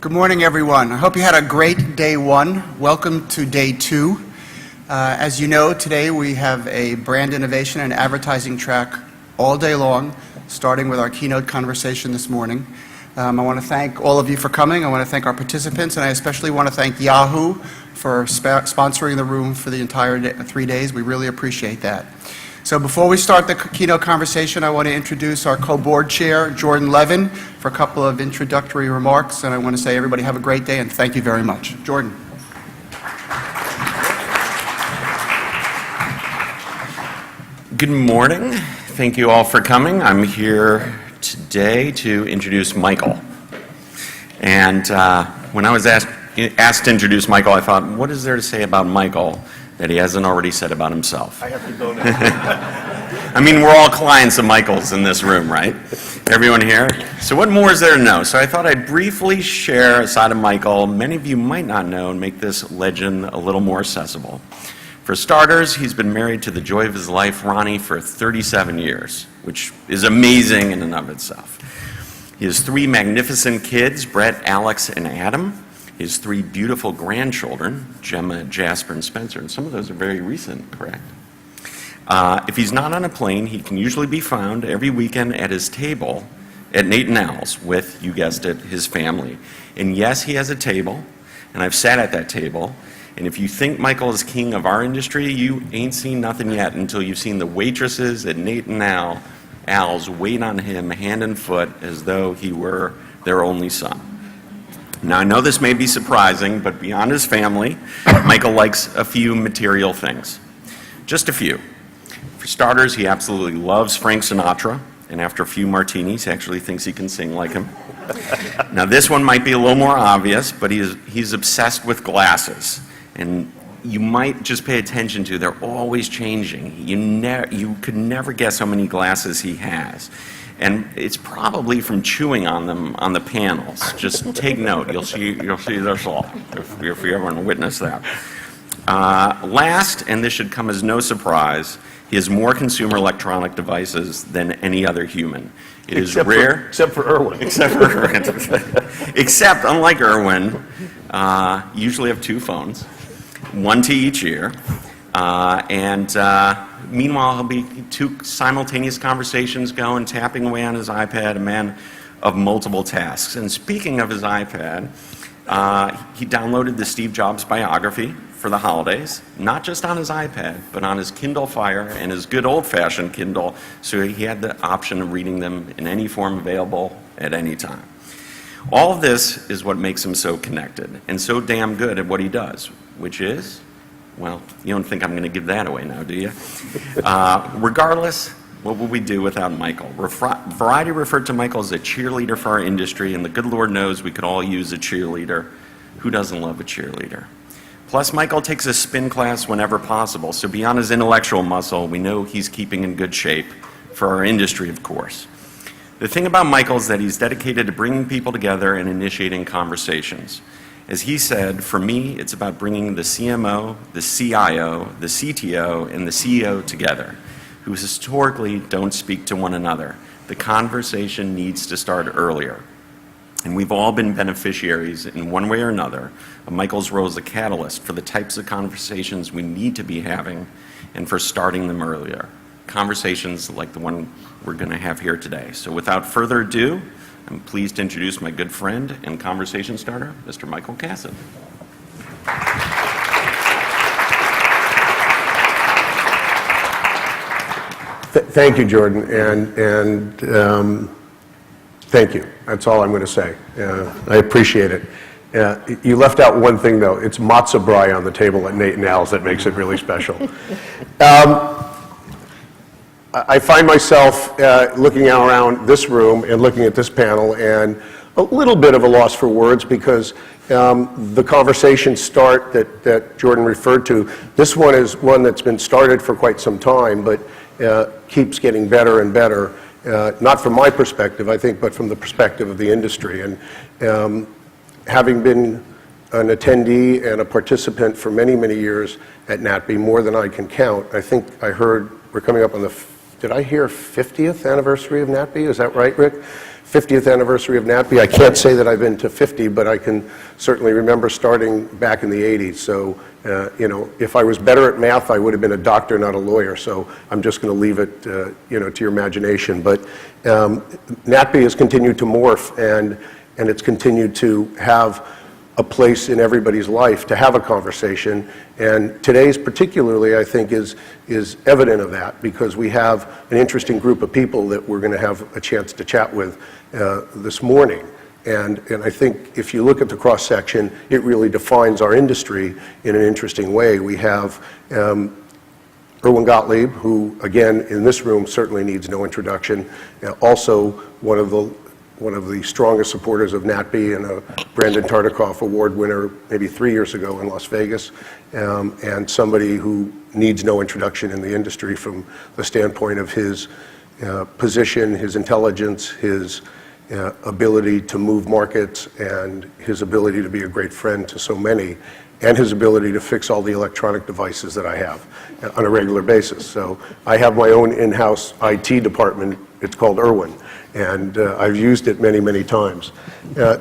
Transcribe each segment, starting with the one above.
Good morning, everyone. I hope you had a great day one. Welcome to day two. As you know, today we have a brand innovation and advertising track all day long, starting with our keynote conversation this morning. I want to thank all of you for coming. I want to thank our participants, and I especially want to thank Yahoo for sponsoring the room for the entire 3 days. We really appreciate that. So before we start the keynote conversation, I want to introduce our co-board chair, Jordan Levin, for a couple of introductory remarks. And I want to say, everybody have a great day, and thank you very much. Jordan. Good morning. Thank you all for coming. I'm here today to introduce Michael. And when I was asked to introduce Michael, I thought, what is there to say about Michael that he hasn't already said about himself? I have to go now. I mean, we're all clients of Michael's in this room, right? Everyone here? So what more is there to know? So I thought I'd briefly share a side of Michael many of you might not know and make this legend a little more accessible. For starters, he's been married to the joy of his life, Ronnie, for 37 years, which is amazing in and of itself. He has 3 magnificent kids, Brett, Alex, and Adam. He has 3 beautiful grandchildren, Gemma, Jasper, and Spencer, and some of those are very recent, correct? If he's not on a plane, he can usually be found every weekend at his table at Nate and Al's with, you guessed it, his family. And yes, he has a table, and I've sat at that table, and if you think Michael is king of our industry, you ain't seen nothing yet until you've seen the waitresses at Nate and Al's wait on him hand and foot as though he were their only son. Now, I know this may be surprising, but beyond his family, Michael likes a few material things. Just a few. For starters, he absolutely loves Frank Sinatra, and after a few martinis, he actually thinks he can sing like him. Now, this one might be a little more obvious, but he's obsessed with glasses. And you might just pay attention to, they're always changing. You could never guess how many glasses he has. And it's probably from chewing on them on the panels. Just take note. You'll see this all if you ever want to witness that. Last, and this should come as no surprise, he has more consumer electronic devices than any other human. It is rare. Except for Irwin. Except for Irwin. Except, unlike Irwin, usually have 2 phones, 1 to each ear. Meanwhile, he'll be 2 simultaneous conversations going, tapping away on his iPad, a man of multiple tasks. And speaking of his iPad, he downloaded the Steve Jobs biography for the holidays, not just on his iPad, but on his Kindle Fire and his good old-fashioned Kindle, so he had the option of reading them in any form available at any time. All of this is what makes him so connected and so damn good at what he does, which is, well, you don't think I'm going to give that away now, do you? Regardless, what would we do without Michael? Variety referred to Michael as a cheerleader for our industry, and the good Lord knows we could all use a cheerleader. Who doesn't love a cheerleader? Plus, Michael takes a spin class whenever possible, so beyond his intellectual muscle, we know he's keeping in good shape for our industry, of course. The thing about Michael is that he's dedicated to bringing people together and initiating conversations. As he said, for me, it's about bringing the CMO, the CIO, the CTO, and the CEO together, who historically don't speak to one another. The conversation needs to start earlier. And we've all been beneficiaries in one way or another of Michael's role as a catalyst for the types of conversations we need to be having and for starting them earlier. Conversations like the one we're going to have here today. So without further ado, I'm pleased to introduce my good friend and conversation starter, Mr. Michael Kassan. Thank you, Jordan, and thank you. That's all I'm going to say. I appreciate it. You left out one thing, though. It's matzo brie on the table at Nate and Al's that makes it really special. I find myself looking around this room and looking at this panel and a little bit of a loss for words because the conversation start that Jordan referred to, this one is one that's been started for quite some time, but keeps getting better and better, not from my perspective, I think, but from the perspective of the industry. And having been an attendee and a participant for many, many years at NATPE, more than I can count, I think I heard we're coming up on the, did I hear 50th anniversary of NATPE? Is that right, Rick? 50th anniversary of NATPE. I can't say that I've been to 50, but I can certainly remember starting back in the 80s. So, you know, if I was better at math, I would have been a doctor, not a lawyer. So I'm just going to leave it, you know, to your imagination. But NATPE has continued to morph, and it's continued to have a place in everybody's life to have a conversation. And today's particularly, I think, is evident of that, because we have an interesting group of people that we're going to have a chance to chat with this morning. And I think if you look at the cross-section, it really defines our industry in an interesting way. We have Erwin Gottlieb, who, again, in this room certainly needs no introduction, also one of the strongest supporters of NATPE and a Brandon Tartikoff Award winner maybe 3 years ago in Las Vegas, and somebody who needs no introduction in the industry from the standpoint of his position, his intelligence, his ability to move markets, and his ability to be a great friend to so many, and his ability to fix all the electronic devices that I have on a regular basis. So I have my own in-house IT department. It's called Erwin, and I've used it many, many times.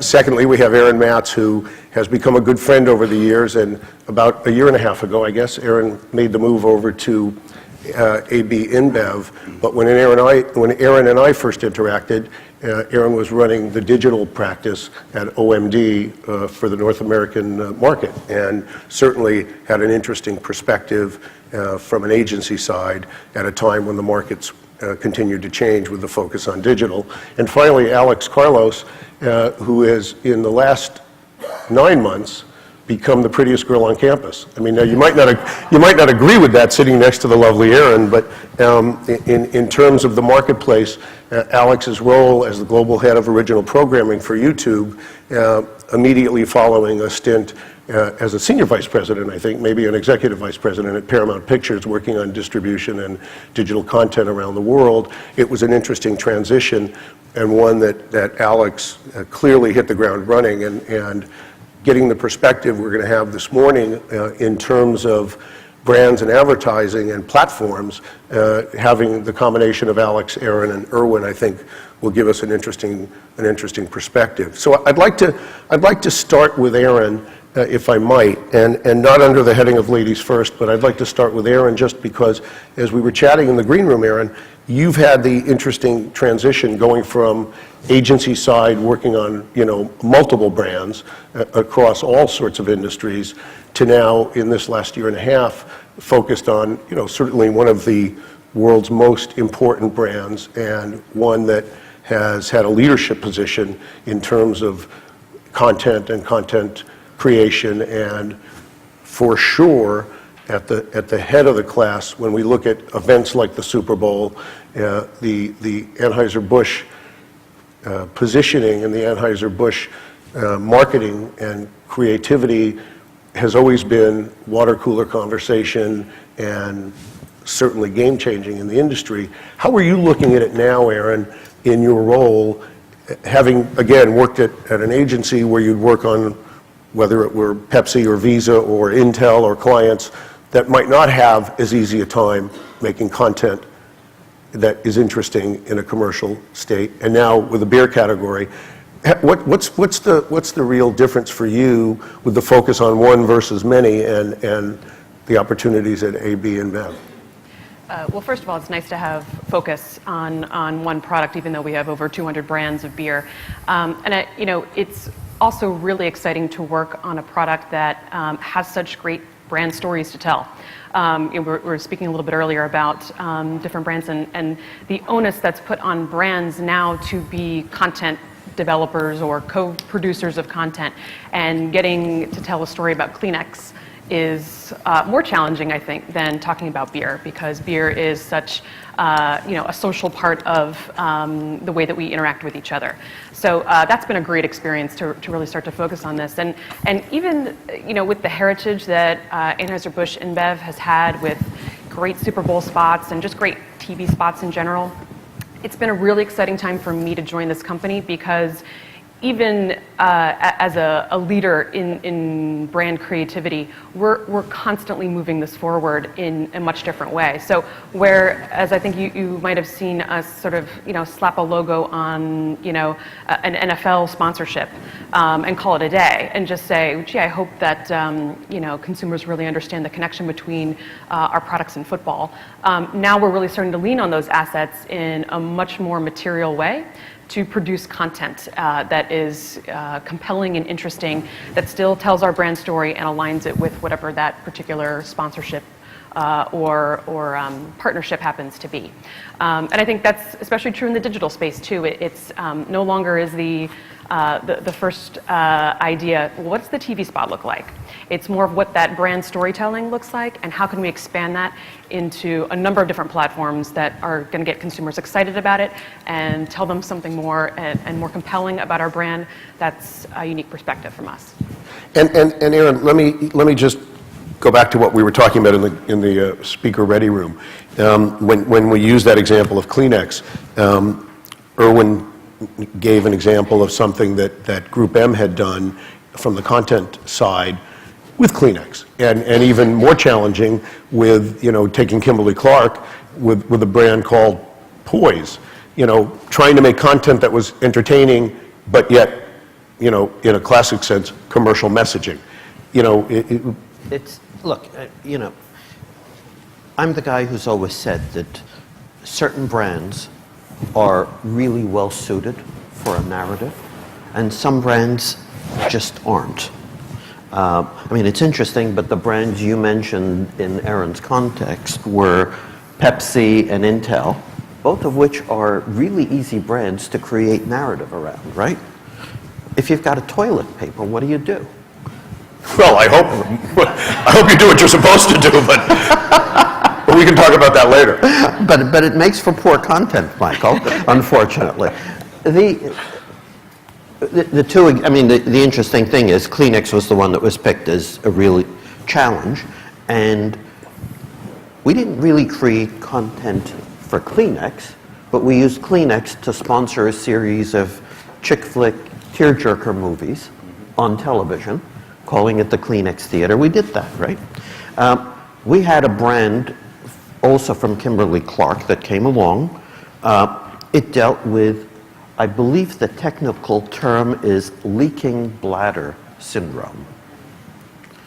Secondly, we have Aaron Matz, who has become a good friend over the years, and about a year and a half ago, I guess, Aaron made the move over to AB InBev. But when Aaron and I first interacted, Aaron was running the digital practice at OMD for the North American market, and certainly had an interesting perspective from an agency side at a time when the markets continued to change with the focus on digital. And finally, Alex Carlos, who has, in the last 9 months, become the prettiest girl on campus. I mean, now you might not agree with that sitting next to the lovely Erin, but in terms of the marketplace, Alex's role as the global head of original programming for YouTube, immediately following a stint as a senior vice president, I think, maybe an executive vice president at Paramount Pictures, working on distribution and digital content around the world. It was an interesting transition, and one that Alex clearly hit the ground running, and getting the perspective we're going to have this morning in terms of brands and advertising and platforms, having the combination of Alex, Aaron, and Erwin, I think, will give us an interesting perspective. So I'd like to start with Aaron, if I might, and not under the heading of ladies first, but I'd like to start with Aaron, just because as we were chatting in the green room, Aaron, you've had the interesting transition going from agency side, working on, you know, multiple brands across all sorts of industries, to now, in this last year and a half, focused on, you know, certainly one of the world's most important brands, and one that has had a leadership position in terms of content and content creation, and for sure at the head of the class when we look at events like the Super Bowl, the Anheuser-Busch positioning and the Anheuser-Busch marketing and creativity has always been water cooler conversation, and certainly game-changing in the industry. How are you looking at it now, Aaron, in your role, having, again, worked at an agency where you'd work on, whether it were Pepsi or Visa or Intel or clients that might not have as easy a time making content that is interesting in a commercial state, and now with the beer category, what's the real difference for you with the focus on one versus many, and the opportunities at AB InBev? Well, first of all, it's nice to have focus on one product, even though we have over 200 brands of beer. You know, it's also really exciting to work on a product that has such great brand stories to tell. We were speaking a little bit earlier about different brands and the onus that's put on brands now to be content developers or co-producers of content, and getting to tell a story about Kleenex is more challenging, I think, than talking about beer, because beer is such you know, a social part of the way that we interact with each other. So that's been a great experience to really start to focus on this, and even, you know, with the heritage that Anheuser-Busch InBev has had with great Super Bowl spots and just great TV spots in general, it's been a really exciting time for me to join this company, because even as a leader in brand creativity, we're constantly moving this forward in a much different way. So whereas I think you might have seen us sort of, slap a logo on, an NFL sponsorship and call it a day and just say, gee, I hope that, consumers really understand the connection between our products and football. Now we're really starting to lean on those assets in a much more material way to produce content that is compelling and interesting, that still tells our brand story and aligns it with whatever that particular sponsorship or partnership happens to be. And I think that's especially true in the digital space too. It's no longer is the first idea, well, what's the TV spot look like? It's more of what that brand storytelling looks like and how can we expand that into a number of different platforms that are going to get consumers excited about it and tell them something more and more compelling about our brand. That's a unique perspective from us. And Aaron, let me just go back to what we were talking about in the speaker ready room. When we use that example of Kleenex, Erwin gave an example of something that Group M had done from the content side with Kleenex, and even more challenging with, taking Kimberly-Clark with a brand called Poise, trying to make content that was entertaining, but yet, in a classic sense, commercial messaging. Look, I'm the guy who's always said that certain brands are really well suited for a narrative, and some brands just aren't. It's interesting, but the brands you mentioned in Aaron's context were Pepsi and Intel, both of which are really easy brands to create narrative around, right? If you've got a toilet paper, what do you do? Well, I hope you do what you're supposed to do, but we can talk about that later. But it makes for poor content, Michael, unfortunately. The interesting thing is Kleenex was the one that was picked as a real challenge, and we didn't really create content for Kleenex, but we used Kleenex to sponsor a series of chick flick tearjerker movies on television, calling it the Kleenex Theater. We did that, right? We had a brand also from Kimberly-Clark that came along. It dealt with, I believe the technical term is leaking bladder syndrome.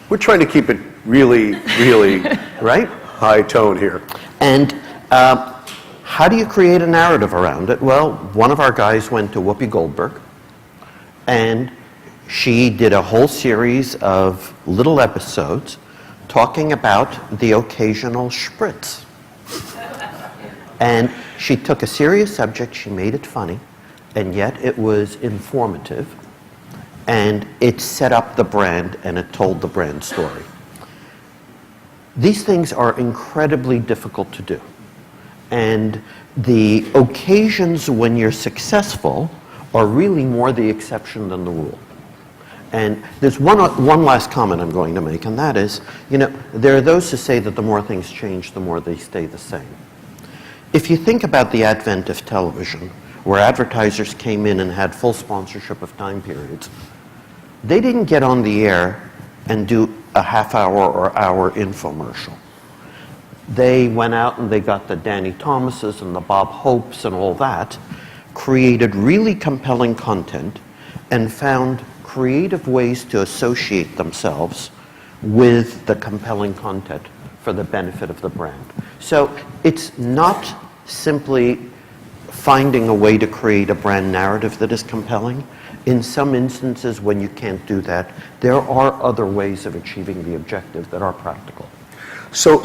We're trying to keep it really, really right? high tone here. And how do you create a narrative around it? Well, one of our guys went to Whoopi Goldberg, and she did a whole series of little episodes talking about the occasional spritz. And she took a serious subject, she made it funny, and yet it was informative, and it set up the brand and it told the brand story. These things are incredibly difficult to do. And the occasions when you're successful are really more the exception than the rule. And there's one last comment I'm going to make, and that is, there are those who say that the more things change, the more they stay the same. If you think about the advent of television, where advertisers came in and had full sponsorship of time periods, they didn't get on the air and do a half-hour or hour infomercial. They went out and they got the Danny Thomases and the Bob Hopes and all that, created really compelling content, and found creative ways to associate themselves with the compelling content for the benefit of the brand. So it's not simply finding a way to create a brand narrative that is compelling. In some instances, when you can't do that, there are other ways of achieving the objective that are practical. So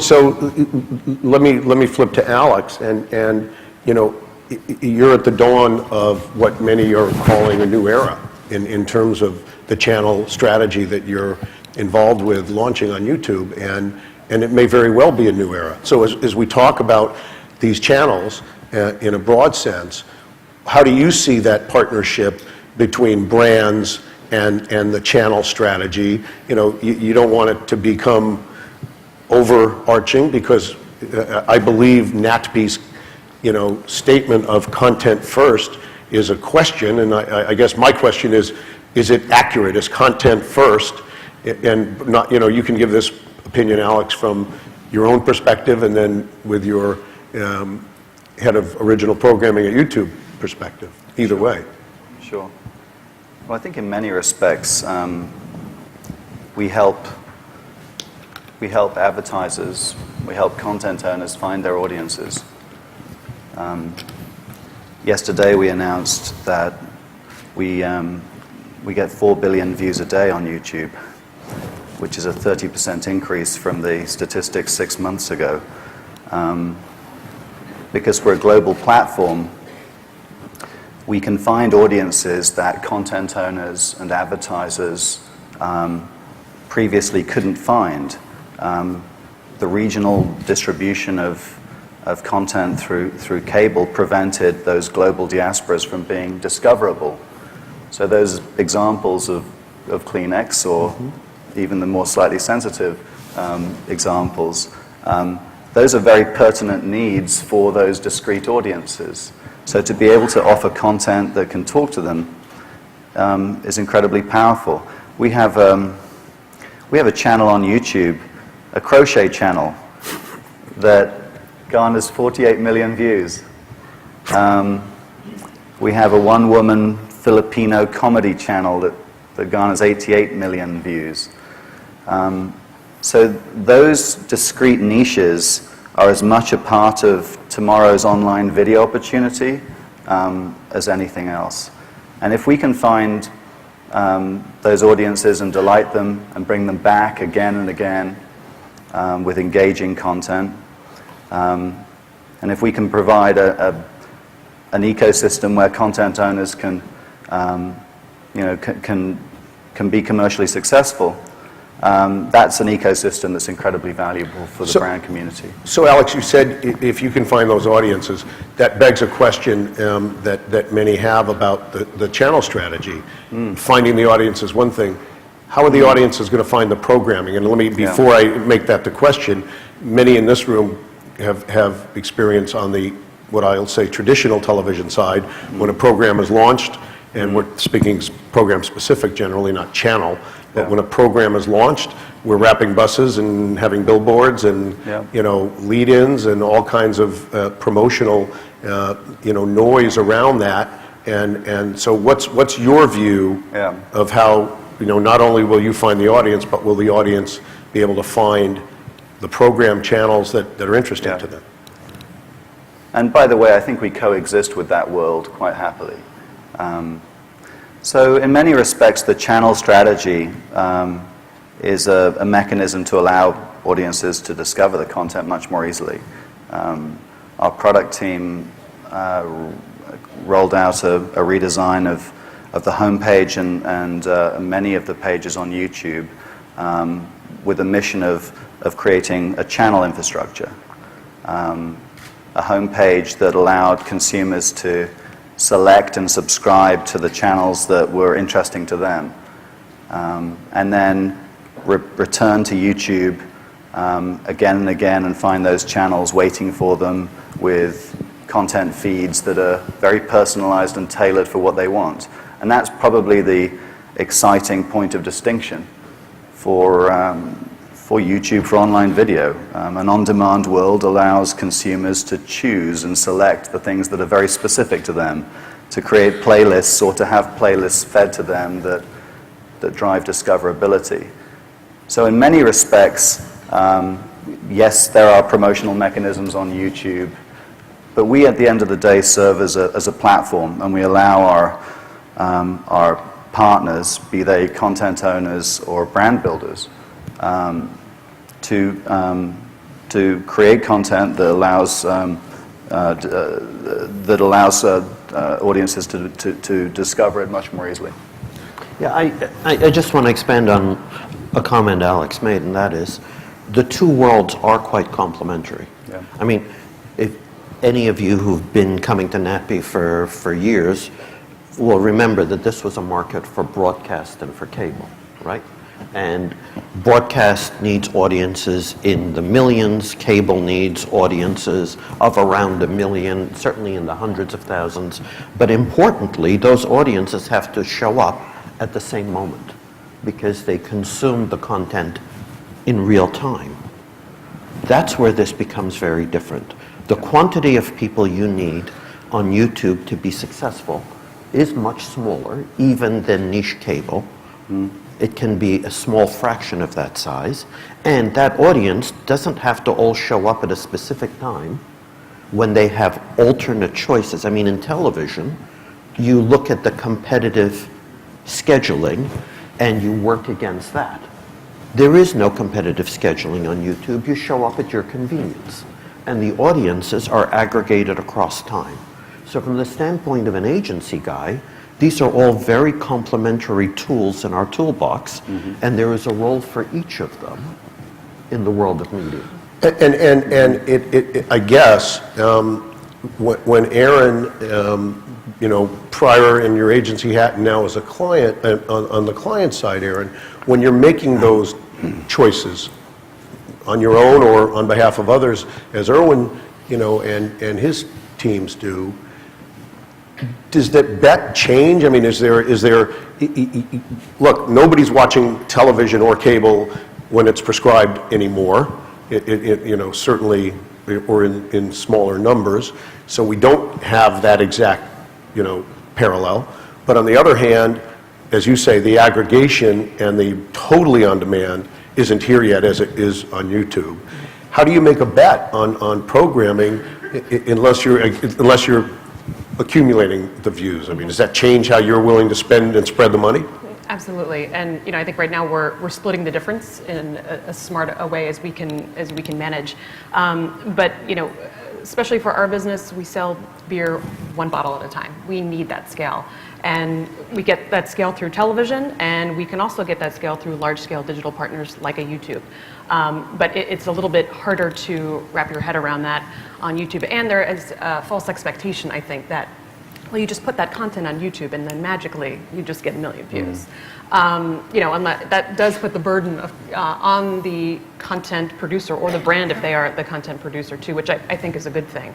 let me flip to Alex, and you're at the dawn of what many are calling a new era in terms of the channel strategy that you're involved with launching on YouTube, and it may very well be a new era. So as we talk about these channels in a broad sense, how do you see that partnership between brands and the channel strategy? You don't want it to become overarching, because I believe NATPE's statement of content first is a question, and I guess my question is it accurate? Is content first? And not, you can give this opinion, Alex, from your own perspective, and then with your head of original programming at YouTube perspective. Either way. Sure. Well, I think in many respects, we help advertisers, we help content owners find their audiences. Yesterday we announced that we get 4 billion views a day on YouTube, which is a 30% increase from the statistics 6 months ago. Because we're a global platform, we can find audiences that content owners and advertisers previously couldn't find. The regional distribution of content through cable prevented those global diasporas from being discoverable. So those examples of Kleenex, or even the more slightly sensitive examples, those are very pertinent needs for those discrete audiences. So to be able to offer content that can talk to them is incredibly powerful. We have a channel on YouTube, a crochet channel, that garners 48 million views. We have a one-woman Filipino comedy channel that garners 88 million views. So those discrete niches are as much a part of tomorrow's online video opportunity as anything else. And if we can find those audiences and delight them and bring them back again and again with engaging content, and if we can provide an ecosystem where content owners can be commercially successful, that's an ecosystem that's incredibly valuable for the brand community. So Alex, you said if you can find those audiences, that begs a question that many have about the channel strategy. Finding the audience is one thing. How are the audiences going to find the programming? And let me, before I make that the question, many in this room have experience on the, what I'll say, traditional television side. When a program is launched, and we're speaking program specific generally, not channel, but when a program is launched, we're wrapping buses and having billboards and lead-ins and all kinds of promotional noise around that. And so what's your view of how, not only will you find the audience, but will the audience be able to find the program channels that are interesting to them? And by the way, I think we coexist with that world quite happily. So in many respects, the channel strategy is a mechanism to allow audiences to discover the content much more easily. Our product team rolled out a redesign of the homepage and many of the pages on YouTube with a mission of creating a channel infrastructure. A homepage that allowed consumers to select and subscribe to the channels that were interesting to them, and then return to YouTube again and again and find those channels waiting for them with content feeds that are very personalized and tailored for what they want. And that's probably the exciting point of distinction for YouTube for online video. An on-demand world allows consumers to choose and select the things that are very specific to them, to create playlists or to have playlists fed to them that drive discoverability. So in many respects, yes, there are promotional mechanisms on YouTube, but we at the end of the day serve as a platform, and we allow our partners, be they content owners or brand builders, to create content that allows audiences to discover it much more easily. Yeah, I just want to expand on a comment Alex made, and that is the two worlds are quite complementary. Yeah. I mean, if any of you who've been coming to NATPE for years will remember that this was a market for broadcast and for cable, right? And broadcast needs audiences in the millions, cable needs audiences of around 1 million, certainly in the hundreds of thousands. But importantly, those audiences have to show up at the same moment because they consume the content in real time. That's where this becomes very different. The quantity of people you need on YouTube to be successful is much smaller, even than niche cable. It can be a small fraction of that size, and that audience doesn't have to all show up at a specific time when they have alternate choices. I mean, in television, you look at the competitive scheduling and you work against that. There is no competitive scheduling on YouTube. You show up at your convenience, and the audiences are aggregated across time. So from the standpoint of an agency guy, these are all very complementary tools in our toolbox, and there is a role for each of them in the world of media. And I guess when Aaron, prior in your agency hat and now as a client, on the client side, Aaron, when you're making those choices on your own or on behalf of others, as Erwin, and his teams do, does that bet change? I mean, is there, look, nobody's watching television or cable when it's prescribed anymore, certainly, or in smaller numbers, so we don't have that exact, parallel. But on the other hand, as you say, the aggregation and the totally on demand isn't here yet as it is on YouTube. How do you make a bet on programming unless you're accumulating the views? I mean, does that change how you're willing to spend and spread the money? Absolutely, and I think right now we're splitting the difference in as smart a way as we can manage. But especially for our business, we sell beer one bottle at a time. We need that scale, and we get that scale through television, and we can also get that scale through large-scale digital partners like a YouTube. But it's a little bit harder to wrap your head around that on YouTube, and there is a false expectation, I think, that you just put that content on YouTube and then magically you just get 1 million views. And that does put the burden on the content producer or the brand if they are the content producer too, which I think is a good thing.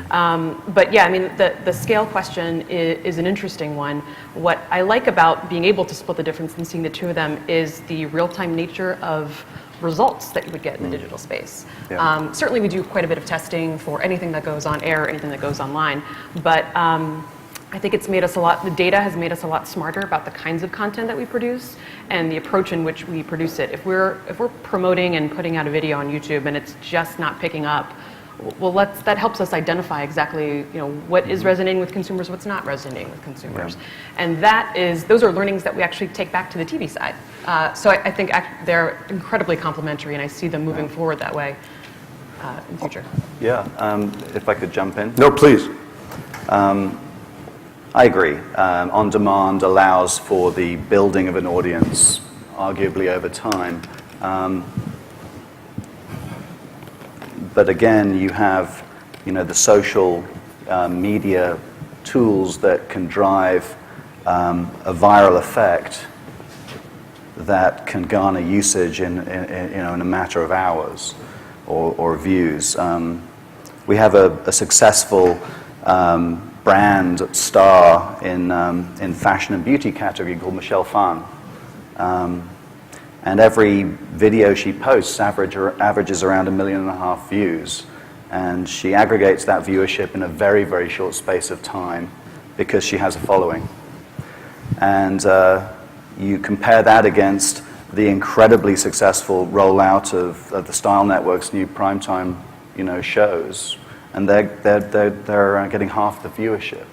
But yeah, I mean, the scale question is an interesting one. What I like about being able to split the difference and seeing the two of them is the real-time nature of results that you would get in the digital space. Yeah. Certainly we do quite a bit of testing for anything that goes on air, anything that goes online, but I think it's made us the data has made us a lot smarter about the kinds of content that we produce and the approach in which we produce it. If we're promoting and putting out a video on YouTube and it's just not picking up, well, that helps us identify exactly what is resonating with consumers, what's not resonating with consumers, and those are learnings that we actually take back to the TV side. So I think they're incredibly complementary, and I see them moving forward that way in the future. Yeah, if I could jump in. No, please. I agree. On demand allows for the building of an audience, arguably over time. But again, you have, the social media tools that can drive a viral effect that can garner usage in a matter of hours or views. We have a successful brand star in fashion and beauty category called Michelle Phan. And every video she posts averages around 1.5 million views. And she aggregates that viewership in a very, very short space of time because she has a following. And you compare that against the incredibly successful rollout of the Style Network's new primetime, shows, and they're getting half the viewership.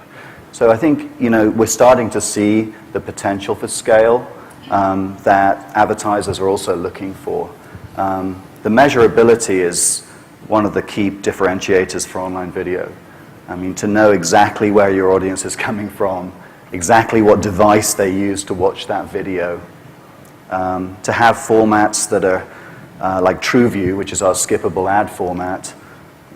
So I think we're starting to see the potential for scale that advertisers are also looking for. The measurability is one of the key differentiators for online video. I mean, to know exactly where your audience is coming from, exactly what device they use to watch that video, to have formats that are like TrueView, which is our skippable ad format,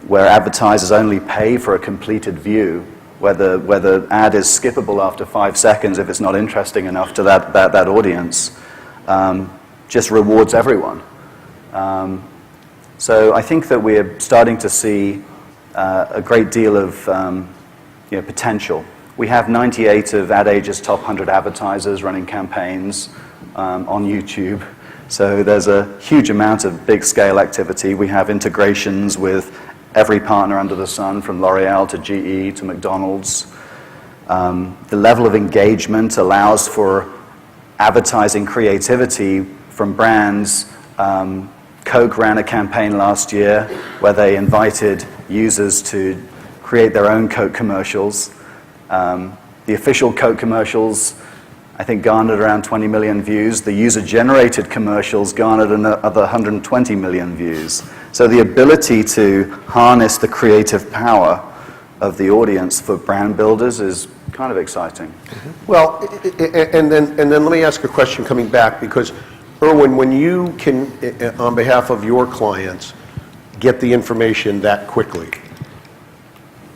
where advertisers only pay for a completed view, where the ad is skippable after 5 seconds if it's not interesting enough to that audience. just rewards everyone. So I think that we're starting to see a great deal of potential. We have 98 of Ad Age's top 100 advertisers running campaigns on YouTube. So there's a huge amount of big-scale activity. We have integrations with every partner under the sun, from L'Oreal to GE to McDonald's. The level of engagement allows for advertising creativity from brands. Coke ran a campaign last year where they invited users to create their own Coke commercials. The official Coke commercials, I think, garnered around 20 million views. The user-generated commercials garnered another 120 million views. So the ability to harness the creative power of the audience for brand builders is kind of exciting. Well, and then let me ask a question coming back, because Erwin, when you can, on behalf of your clients, get the information that quickly,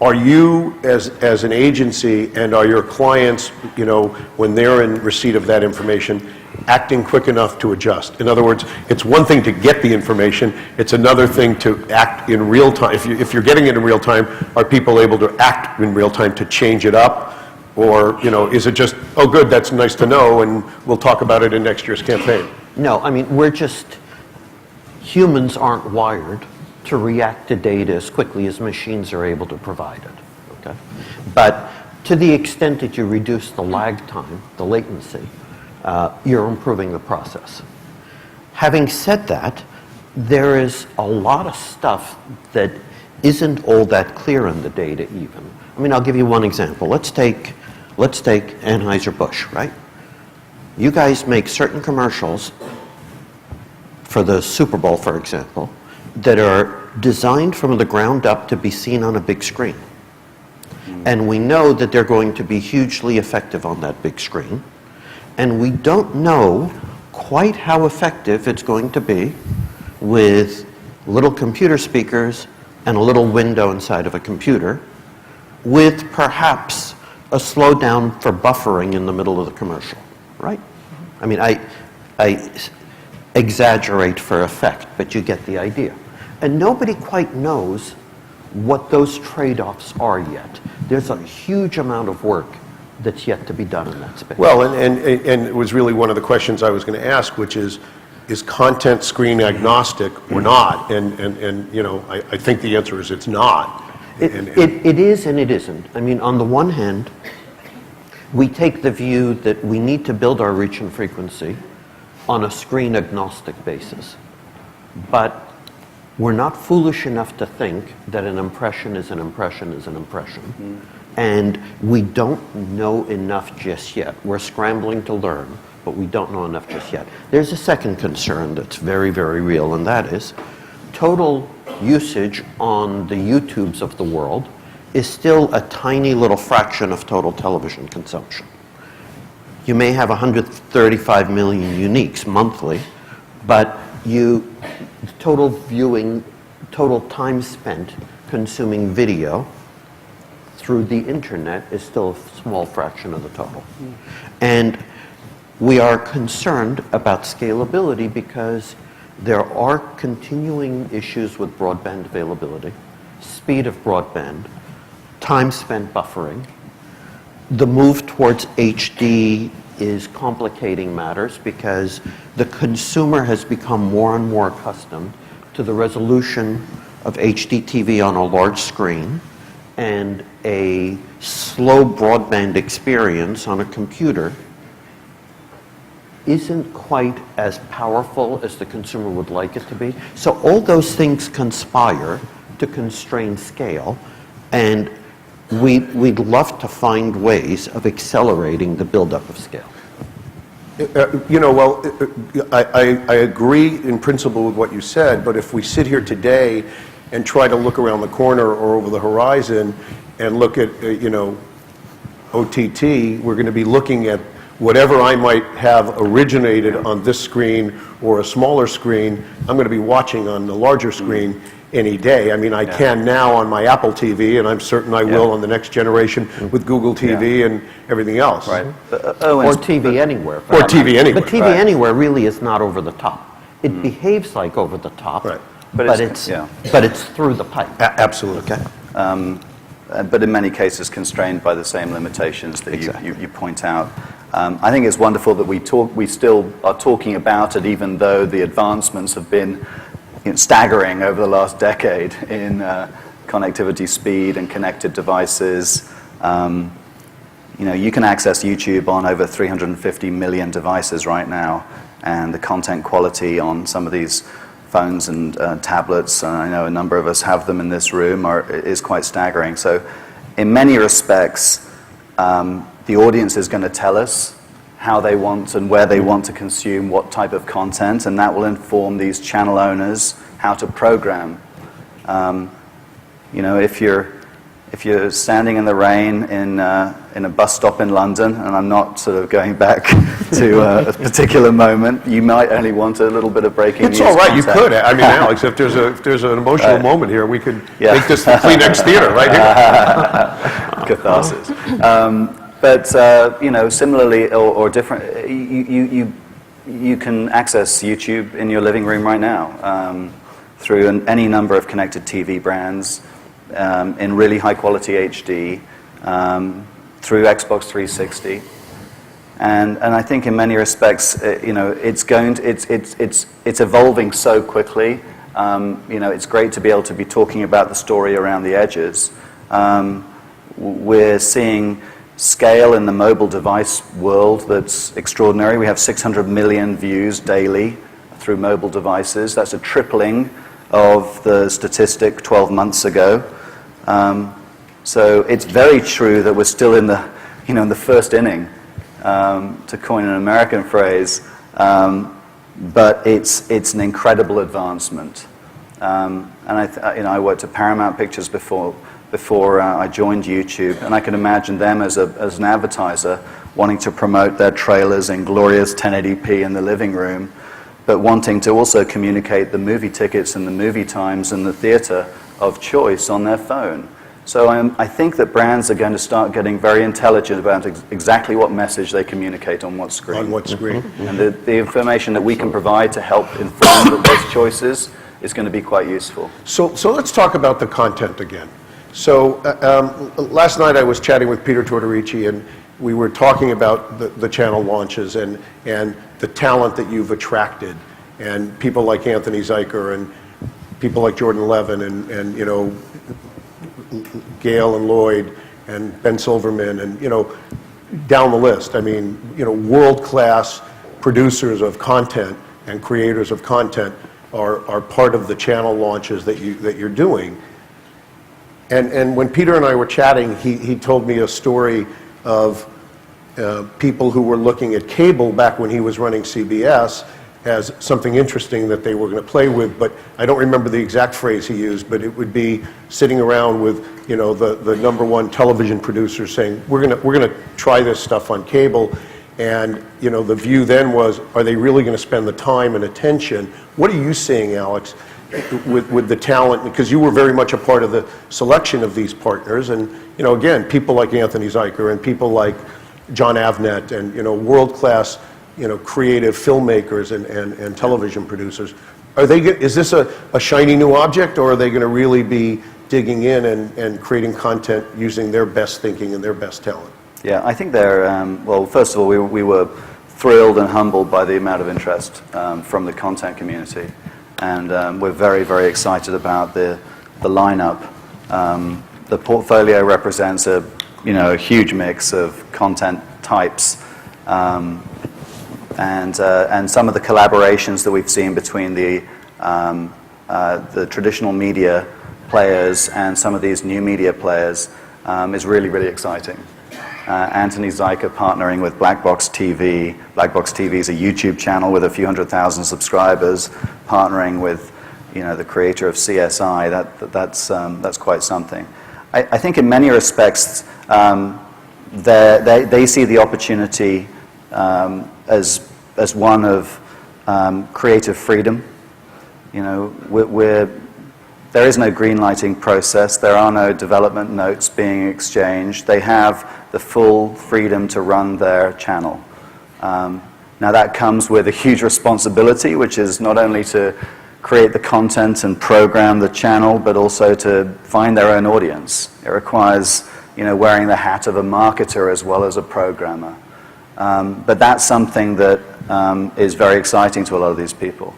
are you, as an agency, and are your clients, when they're in receipt of that information, acting quick enough to adjust? In other words, it's one thing to get the information, it's another thing to act in real time. If you're getting it in real time, are people able to act in real time to change it up? Or, is it just, oh good, that's nice to know, and we'll talk about it in next year's campaign? No, I mean, humans aren't wired to react to data as quickly as machines are able to provide it, okay? But to the extent that you reduce the lag time, the latency, you're improving the process. Having said that, there is a lot of stuff that isn't all that clear in the data even. I mean, I'll give you one example. Let's take Anheuser-Busch, right? You guys make certain commercials for the Super Bowl, for example, that are designed from the ground up to be seen on a big screen. And we know that they're going to be hugely effective on that big screen. And we don't know quite how effective it's going to be with little computer speakers and a little window inside of a computer, with perhaps a slowdown for buffering in the middle of the commercial, right? I mean, I exaggerate for effect, but you get the idea. And nobody quite knows what those trade-offs are yet. There's a huge amount of work that's yet to be done in that space. Well, and it was really one of the questions I was going to ask, which is content screen agnostic or not? And I think the answer is it's not. It is and it isn't. I mean, on the one hand, we take the view that we need to build our reach and frequency on a screen agnostic basis. But we're not foolish enough to think that an impression is an impression is an impression. Mm-hmm. And we don't know enough just yet. We're scrambling to learn, but we don't know enough just yet. There's a second concern that's very, very real, and that is total usage on the YouTubes of the world is still a tiny little fraction of total television consumption. You may have 135 million uniques monthly, but total viewing, total time spent consuming video through the internet is still a small fraction of the total. Mm. And we are concerned about scalability because there are continuing issues with broadband availability, speed of broadband, time spent buffering. The move towards HD is complicating matters because the consumer has become more and more accustomed to the resolution of HD TV on a large screen and a slow broadband experience on a computer isn't quite as powerful as the consumer would like it to be. So all those things conspire to constrain scale, and we'd love to find ways of accelerating the buildup of scale. I agree in principle with what you said, but if we sit here today and try to look around the corner or over the horizon and look at, OTT, we're going to be looking at whatever I might have originated on this screen or a smaller screen, I'm going to be watching on the larger screen. any day. I mean, I can now on my Apple TV, and I'm certain I will on the next generation with Google TV and everything else. Right. Or TV Anywhere. Or TV Anywhere. But TV Anywhere really is not over the top. It behaves like over the top, Right. but it's through the pipe. Absolutely. Okay. But in many cases constrained by the same limitations that you point out. I think it's wonderful that we still are talking about it, even though the advancements have been staggering over the last decade in connectivity speed and connected devices. You can access YouTube on over 350 million devices right now, and the content quality on some of these phones and tablets, and I know a number of us have them in this room, is quite staggering. So in many respects, the audience is going to tell us how they want and where they want to consume what type of content, and that will inform these channel owners how to program. If you're standing in the rain in a bus stop in London, and I'm not sort of going back to a particular moment, you might only want a little bit of breaking news. It's all right. content. You could. I mean, Alex, if there's an emotional moment here, we could make this the Kleenex Theater right here. Catharsis. But similarly or different, you can access YouTube in your living room right now through any number of connected TV brands in really high quality HD through Xbox 360. And I think in many respects, it's evolving so quickly. It's great to be able to be talking about the story around the edges. We're seeing scale in the mobile device world that's extraordinary. We have 600 million views daily through mobile devices. That's a tripling of the statistic 12 months ago. So it's very true that we're still in the first inning, to coin an American phrase, but it's an incredible advancement. And I worked at Paramount Pictures before I joined YouTube, and I can imagine them as an advertiser wanting to promote their trailers in glorious 1080p in the living room, but wanting to also communicate the movie tickets and the movie times and the theater of choice on their phone. So I think that brands are going to start getting very intelligent about exactly what message they communicate on what screen. On what screen. And the information that we can provide to help inform those choices is going to be quite useful. So let's talk about the content again. So last night I was chatting with Peter Tortorici, and we were talking about the channel launches and the talent that you've attracted, and people like Anthony Zeiker and people like Jordan Levin and Gail and Lloyd and Ben Silverman and down the list. I mean, world-class producers of content and creators of content are part of the channel launches that you're doing. And when Peter and I were chatting, he told me a story of people who were looking at cable back when he was running CBS as something interesting that they were going to play with, but I don't remember the exact phrase he used, but it would be sitting around with the #1 television producer saying, we're going to try this stuff on cable, and the view then was, are they really going to spend the time and attention? What are you seeing, Alex, with the talent? Because you were very much a part of the selection of these partners, and again, people like Anthony Zeiker and people like John Avnet and world-class creative filmmakers and television producers. Is this a shiny new object, or are they going to really be digging in and creating content using their best thinking and their best talent? Yeah, I think they're, well, first of all, we were thrilled and humbled by the amount of interest from the content community. And we're very, very excited about the lineup. The portfolio represents a huge mix of content types. And some of the collaborations that we've seen between the traditional media players and some of these new media players is really, really exciting. Anthony Zeiker partnering with Black Box TV. Black Box TV is a YouTube channel with a few 100,000 subscribers, partnering with the creator of CSI. That's quite something. I think in many respects they see the opportunity as one of creative freedom. there is no greenlighting process. There are no development notes being exchanged. They have the full freedom to run their channel. Now that comes with a huge responsibility, which is not only to create the content and program the channel, but also to find their own audience. It requires, wearing the hat of a marketer as well as a programmer. But that's something that is very exciting to a lot of these people.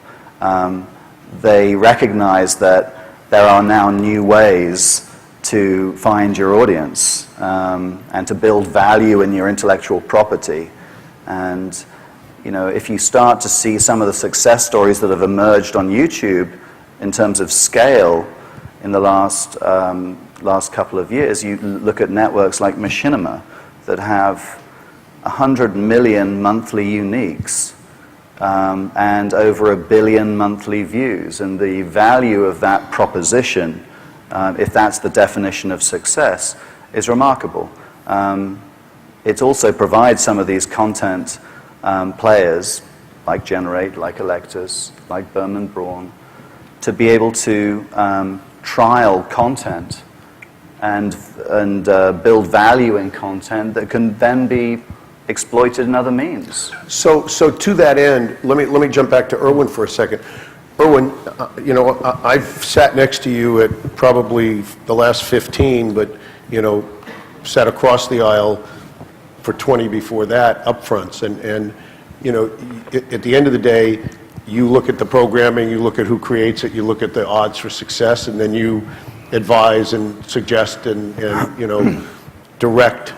They recognize that there are now new ways to find your audience and to build value in your intellectual property. And if you start to see some of the success stories that have emerged on YouTube in terms of scale in the last couple of years, you look at networks like Machinima that have 100 million monthly uniques and over 1 billion monthly views. And the value of that proposition, if that's the definition of success, is remarkable. It also provides some of these content players, like Generate, like Electus, like Berman Braun, to be able to trial content and build value in content that can then be exploited in other means. So to that end, let me jump back to Erwin for a second. Erwin, I've sat next to you at probably the last 15, but sat across the aisle for 20 before that, upfronts, and at the end of the day, you look at the programming, you look at who creates it, you look at the odds for success, and then you advise and suggest and direct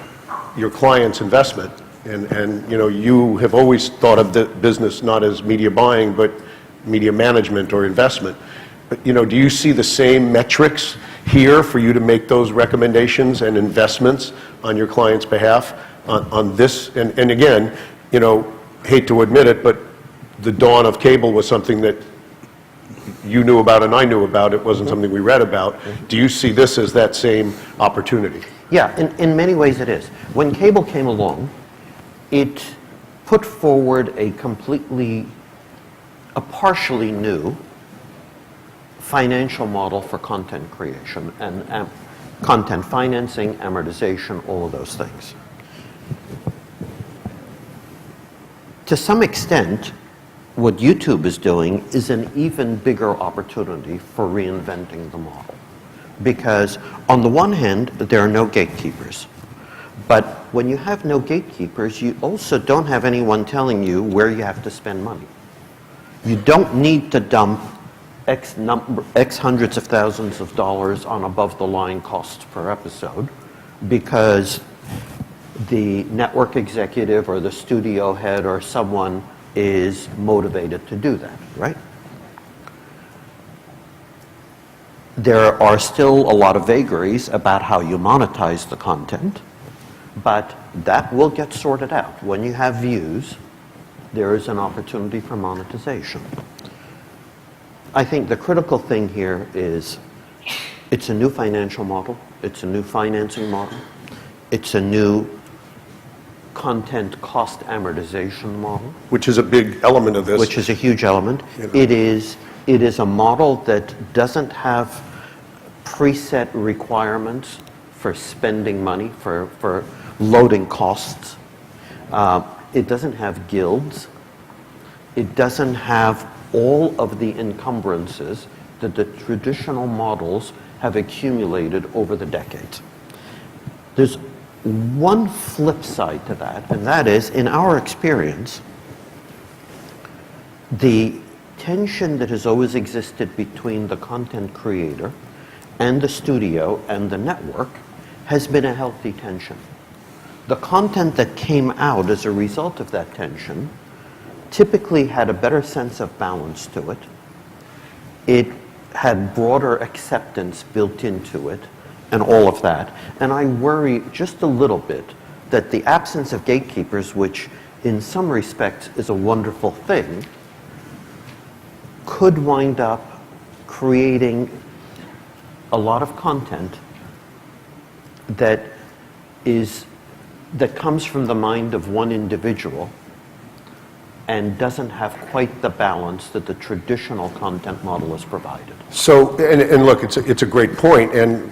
your client's investment. And you have always thought of the business not as media buying, but media management or investment. But do you see the same metrics here for you to make those recommendations and investments on your client's behalf on this? And again, hate to admit it, but the dawn of cable was something that you knew about and I knew about. It wasn't something we read about. Do you see this as that same opportunity? Yeah, in many ways it is. When cable came along, it put forward a partially new financial model for content creation and content financing, amortization, all of those things. To some extent, what YouTube is doing is an even bigger opportunity for reinventing the model. Because on the one hand, there are no gatekeepers. But when you have no gatekeepers, you also don't have anyone telling you where you have to spend money. You don't need to dump X hundreds of thousands of dollars on above-the-line costs per episode because the network executive or the studio head or someone is motivated to do that, right? There are still a lot of vagaries about how you monetize the content, but that will get sorted out. When you have views, there is an opportunity for monetization. I think the critical thing here is it's a new financial model, it's a new financing model, it's a new content cost amortization model. Which is a big element of this. Which is a huge element. It is a model that doesn't have preset requirements for spending money, for loading costs. It doesn't have guilds. It doesn't have all of the encumbrances that the traditional models have accumulated over the decades. There's one flip side to that, and that is, in our experience, the tension that has always existed between the content creator and the studio and the network has been a healthy tension. The content that came out as a result of that tension typically had a better sense of balance to it. It had broader acceptance built into it and all of that. And I worry just a little bit that the absence of gatekeepers, which in some respects is a wonderful thing, could wind up creating a lot of content that comes from the mind of one individual and doesn't have quite the balance that the traditional content model has provided. So, and look, it's a great point, and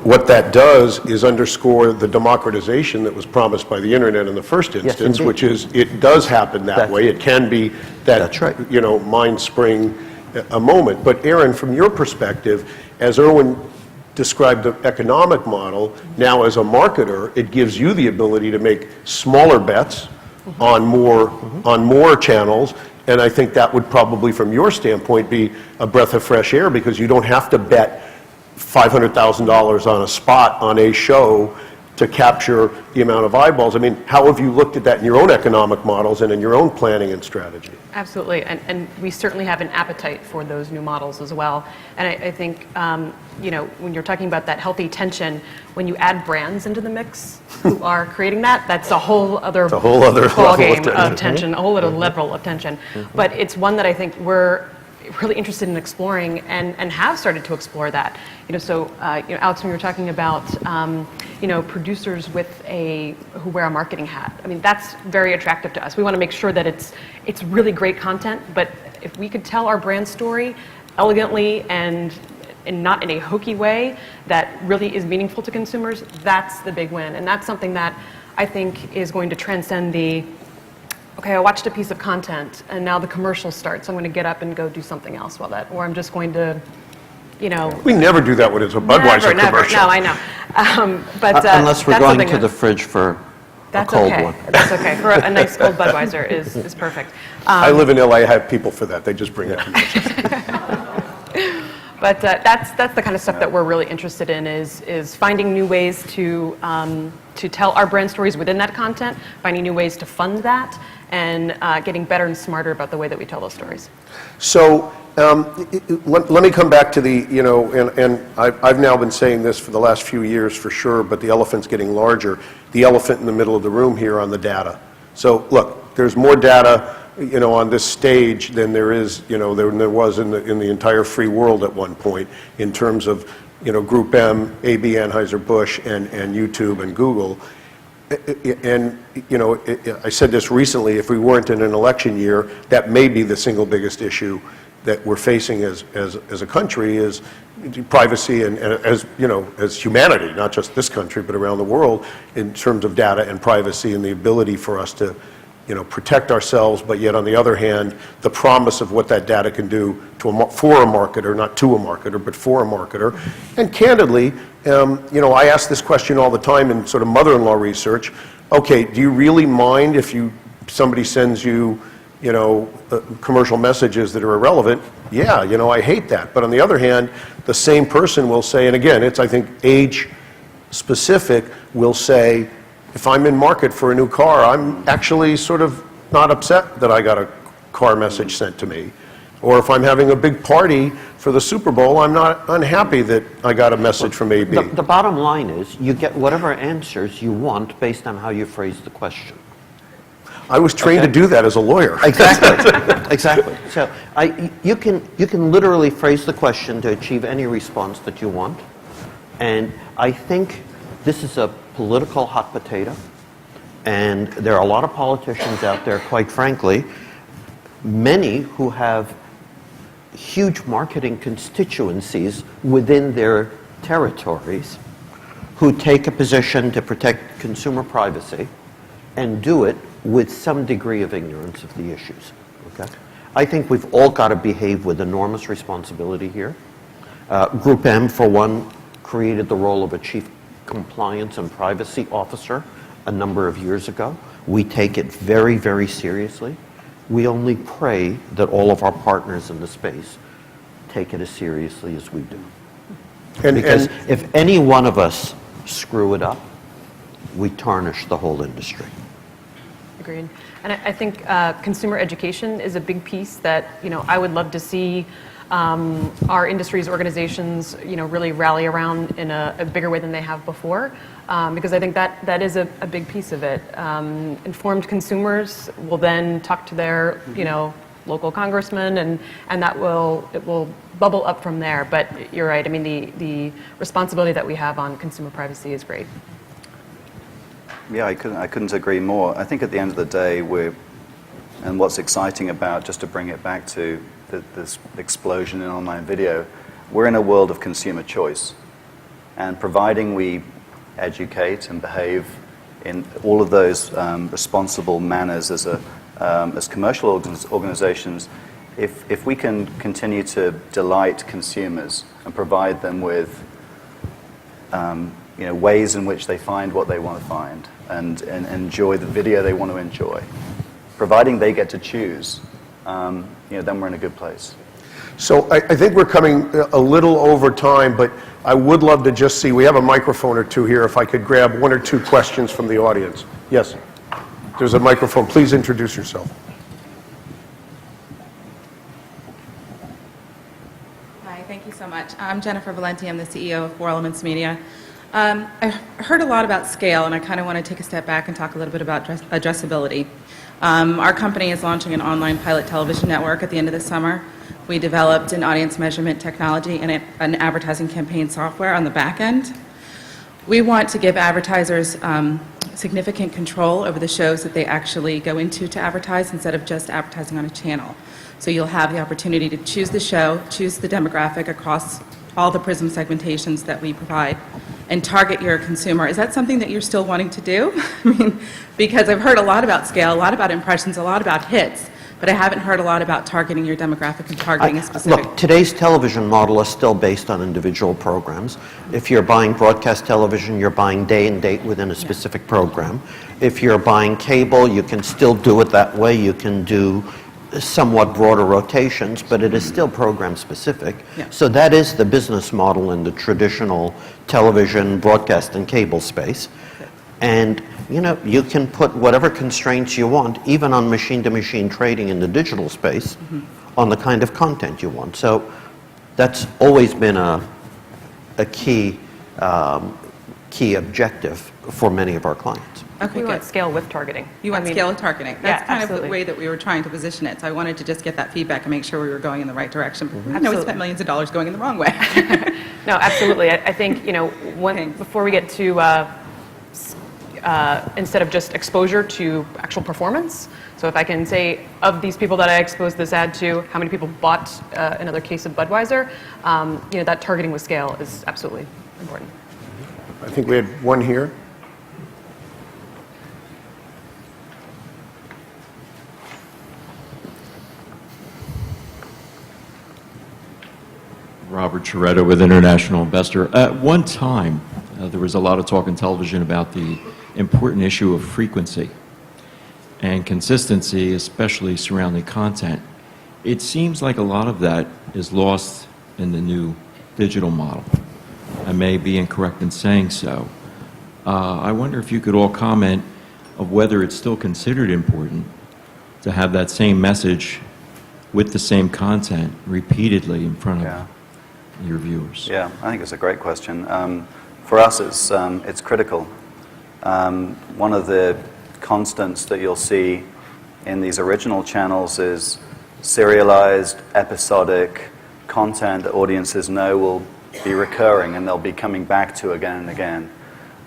what that does is underscore the democratization that was promised by the internet in the first instance, indeed. which is it does happen that way. It can be that That's right. mind spring a moment. But Aaron, from your perspective, as Erwin described the economic model, now as a marketer, it gives you the ability to make smaller bets on more channels, and I think that would probably, from your standpoint, be a breath of fresh air, because you don't have to bet $500,000 on a spot on a show to capture the amount of eyeballs. I mean, how have you looked at that in your own economic models and in your own planning and strategy? Absolutely, and we certainly have an appetite for those new models as well. And I think, when you're talking about that healthy tension, when you add brands into the mix who are creating that, that's a whole other ball game of tension, a whole other level of tension. But it's one that I think we're really interested in exploring and have started to explore that. Alex, when you were talking about producers who wear a marketing hat, I mean, that's very attractive to us. We want to make sure that it's really great content, but if we could tell our brand story elegantly and not in a hokey way that really is meaningful to consumers, that's the big win. And that's something that I think is going to transcend okay, I watched a piece of content and now the commercial starts, so I'm going to get up and go do something else while or I'm just going to, We never do that when it's a Budweiser commercial. No, I know. But unless we're that's going something to the that- fridge for a That's cold okay. one. That's okay. For a nice cold Budweiser is perfect. I live in LA, I have people for that. They just bring it to me. But that's the kind of stuff that we're really interested in is finding new ways to tell our brand stories within that content, finding new ways to fund that, and getting better and smarter about the way that we tell those stories. So let me come back to and I've now been saying this for the last few years for sure, but the elephant's getting larger. The elephant in the middle of the room here on the data. So look, there's more data on this stage than there is, there was in the entire free world at one point in terms of, Group M, AB, Anheuser-Busch, and YouTube and Google. And, I said this recently, if we weren't in an election year, that may be the single biggest issue that we're facing as a country is privacy and as humanity, not just this country, but around the world in terms of data and privacy and the ability for us to protect ourselves, but yet on the other hand, the promise of what that data can do for a marketer, not to a marketer, but for a marketer. And candidly, I ask this question all the time in sort of mother-in-law research. Okay, do you really mind if somebody sends you, commercial messages that are irrelevant? Yeah, I hate that. But on the other hand, the same person will say, and again, it's I think age specific, will say, if I'm in market for a new car, I'm actually sort of not upset that I got a car message sent to me. Or if I'm having a big party for the Super Bowl, I'm not unhappy that I got a message from AB. The bottom line is you get whatever answers you want based on how you phrase the question. I was trained to do that as a lawyer. Exactly. Exactly. So you can literally phrase the question to achieve any response that you want. And I think this is a political hot potato. And there are a lot of politicians out there, quite frankly, many who have huge marketing constituencies within their territories who take a position to protect consumer privacy and do it with some degree of ignorance of the issues. Okay? I think we've all got to behave with enormous responsibility here. Group M, for one, created the role of a chief compliance and privacy officer a number of years ago. We take it very, very seriously. We only pray that all of our partners in the space take it as seriously as we do. Because if any one of us screw it up, we tarnish the whole industry. Agreed. And I think consumer education is a big piece that, I would love to see our industry's organizations, really rally around in a bigger way than they have before, because I think that is a big piece of it. Informed consumers will then talk to their, local congressman, and it will bubble up from there. But you're right. I mean, the responsibility that we have on consumer privacy is great. Yeah, I couldn't agree more. I think at the end of the day, And what's exciting about, just to bring it back to this explosion in online video, we're in a world of consumer choice. And providing we educate and behave in all of those responsible manners as commercial organizations, if we can continue to delight consumers and provide them with ways in which they find what they want to find and enjoy the video they want to enjoy, providing they get to choose, then we're in a good place. So I think we're coming a little over time, but I would love to just see, we have a microphone or two here, if I could grab one or two questions from the audience. Yes, there's a microphone. Please introduce yourself. Hi, thank you so much. I'm Jennifer Valenti. I'm the CEO of 4 Elements Media. I heard a lot about scale, and I kind of want to take a step back and talk a little bit about addressability. Our company is launching an online pilot television network at the end of the summer. We developed an audience measurement technology and an advertising campaign software on the back end. We want to give advertisers significant control over the shows that they actually go into to advertise instead of just advertising on a channel. So you'll have the opportunity to choose the show, choose the demographic across all the PRISM segmentations that we provide, and target your consumer. Is that something that you're still wanting to do? I mean, because I've heard a lot about scale, a lot about impressions, a lot about hits, but I haven't heard a lot about targeting your demographic and targeting a specific... Look, today's television model is still based on individual programs. If you're buying broadcast television, you're buying day and date within a specific program. If you're buying cable, you can still do it that way. You can do somewhat broader rotations, but it is still program specific. Yeah. So that is the business model in the traditional television, broadcast, and cable space. And you can put whatever constraints you want, even on machine-to-machine trading in the digital space, on the kind of content you want. So that's always been a key objective for many of our clients. Okay, We good. want scale with targeting. You want scale with targeting. That's kind of absolutely. the way that we were trying to position it. So I wanted to just get that feedback and make sure we were going in the right direction. I know we spent millions of dollars going in the wrong way. No, absolutely. I think, before we get to, instead of just exposure to actual performance, so if I can say, of these people that I exposed this ad to, how many people bought another case of Budweiser, that targeting with scale is absolutely important. I think we had one here. Robert Chiretto with International Investor. At one time, there was a lot of talk in television about the important issue of frequency and consistency, especially surrounding content. It seems like a lot of that is lost in the new digital model. I may be incorrect in saying so. I wonder if you could all comment of whether it's still considered important to have that same message with the same content repeatedly in front of your viewers. Yeah, I think it's a great question. For us, it's critical. One of the constants that you'll see in these original channels is serialized, episodic content that audiences know will be recurring and they'll be coming back to again and again,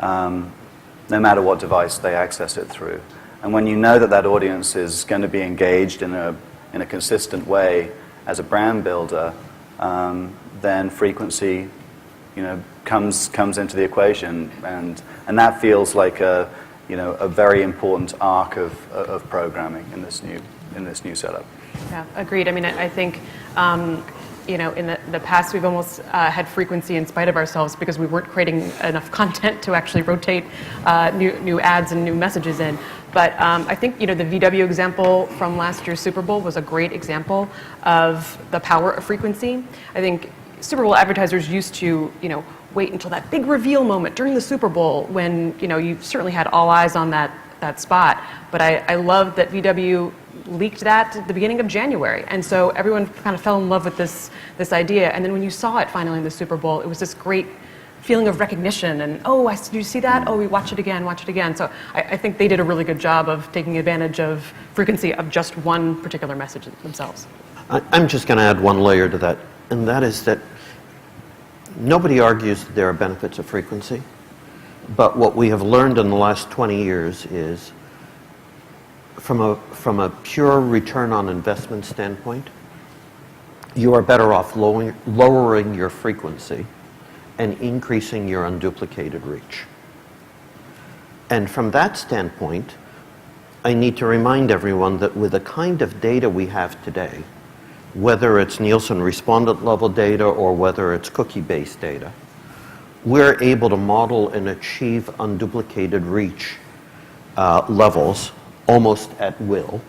no matter what device they access it through. And when you know that that audience is going to be engaged in a consistent way as a brand builder, then frequency, comes into the equation, and that feels like a very important arc of programming in this new setup. Yeah, agreed. I mean, I think, in the past, we've almost had frequency in spite of ourselves because we weren't creating enough content to actually rotate new ads and new messages in. But I think, the VW example from last year's Super Bowl was a great example of the power of frequency. I think Super Bowl advertisers used to, wait until that big reveal moment during the Super Bowl when, you certainly had all eyes on that spot. But I love that VW leaked that at the beginning of January. And so everyone kind of fell in love with this idea. And then when you saw it finally in the Super Bowl, it was this great feeling of recognition. And, did you see that? Oh, we watch it again. So I think they did a really good job of taking advantage of frequency of just one particular message themselves. I'm just going to add one layer to that, and that is that nobody argues that there are benefits of frequency, but what we have learned in the last 20 years is from a pure return on investment standpoint, you are better off lowering your frequency and increasing your unduplicated reach. And from that standpoint, I need to remind everyone that with the kind of data we have today, whether it's Nielsen respondent level data or whether it's cookie-based data, we're able to model and achieve unduplicated reach levels almost at will,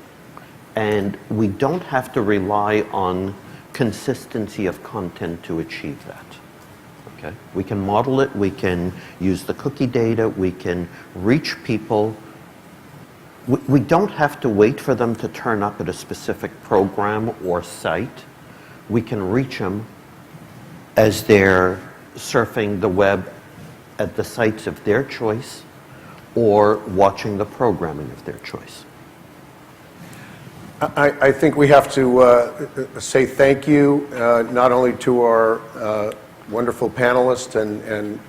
and we don't have to rely on consistency of content to achieve that. Okay? We can model it, we can use the cookie data, we can reach people. We don't have to wait for them to turn up at a specific program or site. We can reach them as they're surfing the web at the sites of their choice or watching the programming of their choice. I think we have to say thank you, not only to our wonderful panelists and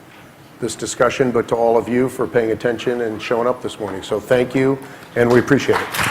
this discussion, but to all of you for paying attention and showing up this morning. So thank you, and we appreciate it.